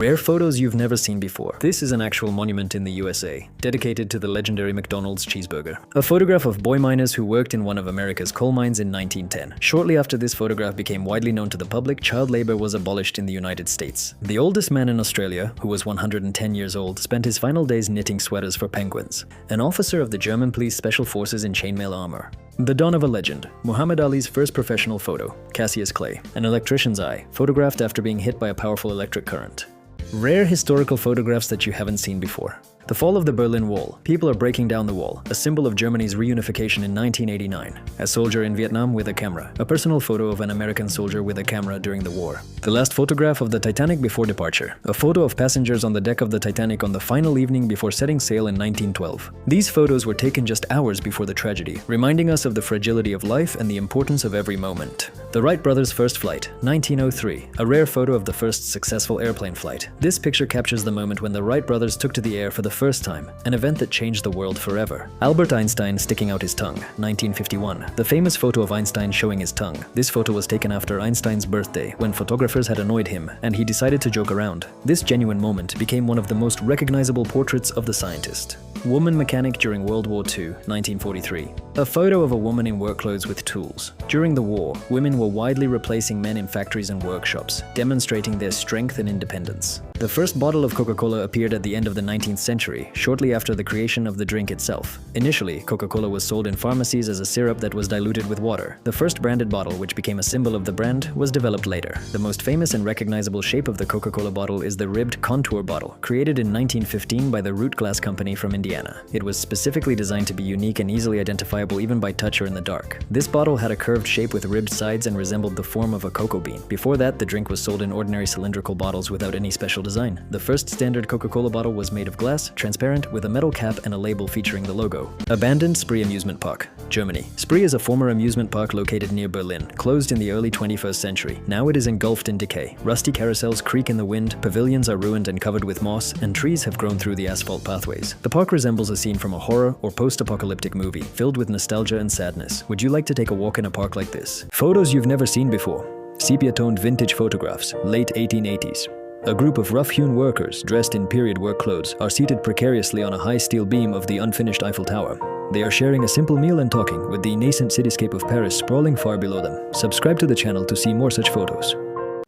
Rare photos you've never seen before. This is an actual monument in the USA, dedicated to the legendary McDonald's cheeseburger. A photograph of boy miners who worked in one of America's coal mines in 1910. Shortly after this photograph became widely known to the public, child labor was abolished in the United States. The oldest man in Australia, who was 110 years old, spent his final days knitting sweaters for penguins. An officer of the German police special forces in chainmail armor. The dawn of a legend. Muhammad Ali's first professional photo. Cassius Clay. An electrician's eye, photographed after being hit by a powerful electric current. Rare historical photographs that you haven't seen before. The fall of the Berlin Wall. People are breaking down the wall, a symbol of Germany's reunification in 1989. A soldier in Vietnam with a camera. A personal photo of an American soldier with a camera during the war. The last photograph of the Titanic before departure. A photo of passengers on the deck of the Titanic on the final evening before setting sail in 1912. These photos were taken just hours before the tragedy, reminding us of the fragility of life and the importance of every moment. The Wright brothers' first flight, 1903. A rare photo of the first successful airplane flight. This picture captures the moment when the Wright brothers took to the air for the first time, an event that changed the world forever. Albert Einstein sticking out his tongue, 1951. The famous photo of Einstein showing his tongue. This photo was taken after Einstein's birthday, when photographers had annoyed him, and he decided to joke around. This genuine moment became one of the most recognizable portraits of the scientist. Woman mechanic during World War II, 1943. A photo of a woman in work clothes with tools. During the war, women were widely replacing men in factories and workshops, demonstrating their strength and independence. The first bottle of Coca-Cola appeared at the end of the 19th century, shortly after the creation of the drink itself. Initially, Coca-Cola was sold in pharmacies as a syrup that was diluted with water. The first branded bottle, which became a symbol of the brand, was developed later. The most famous and recognizable shape of the Coca-Cola bottle is the ribbed contour bottle, created in 1915 by the Root Glass Company from Indiana. It was specifically designed to be unique and easily identifiable even by touch or in the dark. This bottle had a curved shape with ribbed sides and resembled the form of a cocoa bean. Before that, the drink was sold in ordinary cylindrical bottles without any special design. The first standard Coca-Cola bottle was made of glass, transparent, with a metal cap and a label featuring the logo. Abandoned Spree Amusement Park, Germany. Spree is a former amusement park located near Berlin, closed in the early 21st century. Now it is engulfed in decay. Rusty carousels creak in the wind, pavilions are ruined and covered with moss, and trees have grown through the asphalt pathways. The park resembles a scene from a horror or post-apocalyptic movie, filled with nostalgia and sadness. Would you like to take a walk in a park like this? Photos you've never seen before. Sepia-toned vintage photographs, late 1880s. A group of rough-hewn workers, dressed in period work clothes, are seated precariously on a high steel beam of the unfinished Eiffel Tower. They are sharing a simple meal and talking, with the nascent cityscape of Paris sprawling far below them. Subscribe to the channel to see more such photos.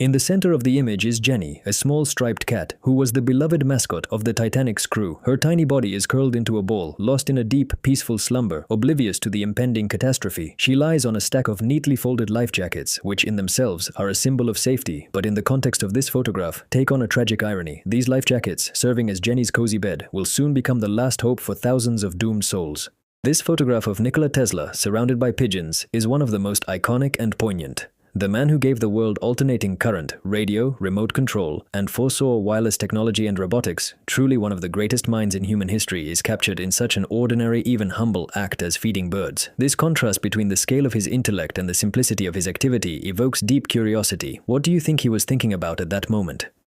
In the center of the image is Jenny, a small striped cat, who was the beloved mascot of the Titanic's crew. Her tiny body is curled into a ball, lost in a deep, peaceful slumber, oblivious to the impending catastrophe. She lies on a stack of neatly folded life jackets, which in themselves are a symbol of safety, but in the context of this photograph, take on a tragic irony. These life jackets, serving as Jenny's cozy bed, will soon become the last hope for thousands of doomed souls. This photograph of Nikola Tesla, surrounded by pigeons, is one of the most iconic and poignant. The man who gave the world alternating current, radio, remote control, and foresaw wireless technology and robotics, truly one of the greatest minds in human history, is captured in such an ordinary, even humble act as feeding birds. This contrast between the scale of his intellect and the simplicity of his activity evokes deep curiosity. What do you think he was thinking about at that moment?